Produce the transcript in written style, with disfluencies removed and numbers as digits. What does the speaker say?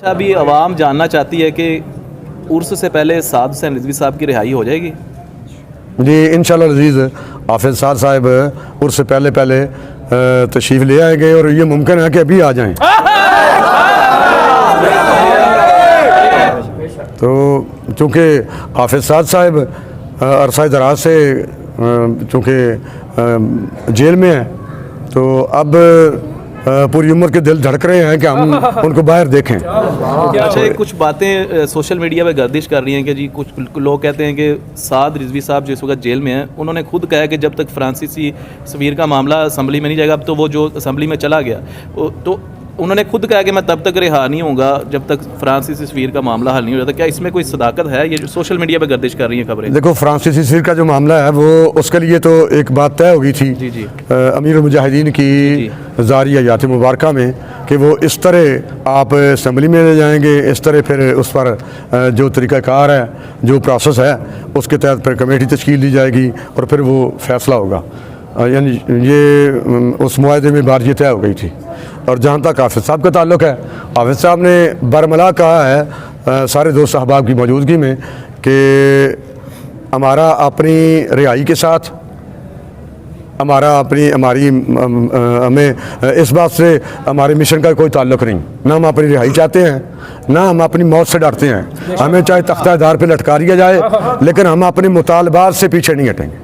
अच्छा, अभी आवाम जानना चाहती है कि उर्स से पहले साद हुसैन रिजवी साहब की रिहाई हो जाएगी। जी इंशाल्लाह अज़ीज़ हाफिज़ साद साहब उर्स से पहले तशरीफ़ ले आएंगे और ये मुमकिन है कि अभी आ जाएं। तो चूँकि हाफिज़ साद साहब अरसा दराज से चूँकि जेल में हैं तो अब पूरी उम्र के दिल धड़क रहे हैं कि हम उनको बाहर देखें। अच्छा, कुछ बातें सोशल मीडिया पे गर्दिश कर रही हैं कि जी कुछ लोग कहते हैं कि साद रिजवी साहब जिस वक्त जेल में हैं उन्होंने खुद कहा कि जब तक फ्रांसीसी सफ़ीर का मामला असम्बली में नहीं जाएगा, अब तो वो जो असम्बली में चला गया तो उन्होंने खुद कहा कि मैं तब तक रिहा नहीं होऊंगा जब तक फ्रांसीसी सफ़ीर का मामला हल नहीं हो जाता। क्या इसमें कोई सदाकत है? ये जो सोशल मीडिया पे गर्दिश कर रही हैं खबरें। देखो, फ्रांसीसी सफ़ीर का जो मामला है वो उसके लिए तो एक बात तय हो गई थी जी अमीर मुजाहिदीन की ज़ारी हयात मुबारक में कि वो इस तरह आप असम्बली में ले जाएंगे, इस तरह फिर उस पर जो तरीक़ाकार है, जो प्रोसेस है, उसके तहत फिर कमेटी तश्कील दी जाएगी और फिर वो फैसला होगा। यानी ये उस मुआहदे में बात ये तय हो गई थी। और जहाँ तक हाफिज़ साहब का ताल्लुक़ है, हाफिज़ साहब ने बरमला कहा है सारे दोस्त अहबाब की मौजूदगी में कि हमारा अपनी रिहाई के साथ हमें इस बात से हमारे मिशन का कोई ताल्लुक़ नहीं। ना हम अपनी रिहाई चाहते हैं, ना हम अपनी मौत से डरते हैं। हमें चाहे तख्ता दार पे लटका दिया जाए, लेकिन हम अपने मुतालबात से पीछे नहीं हटेंगे।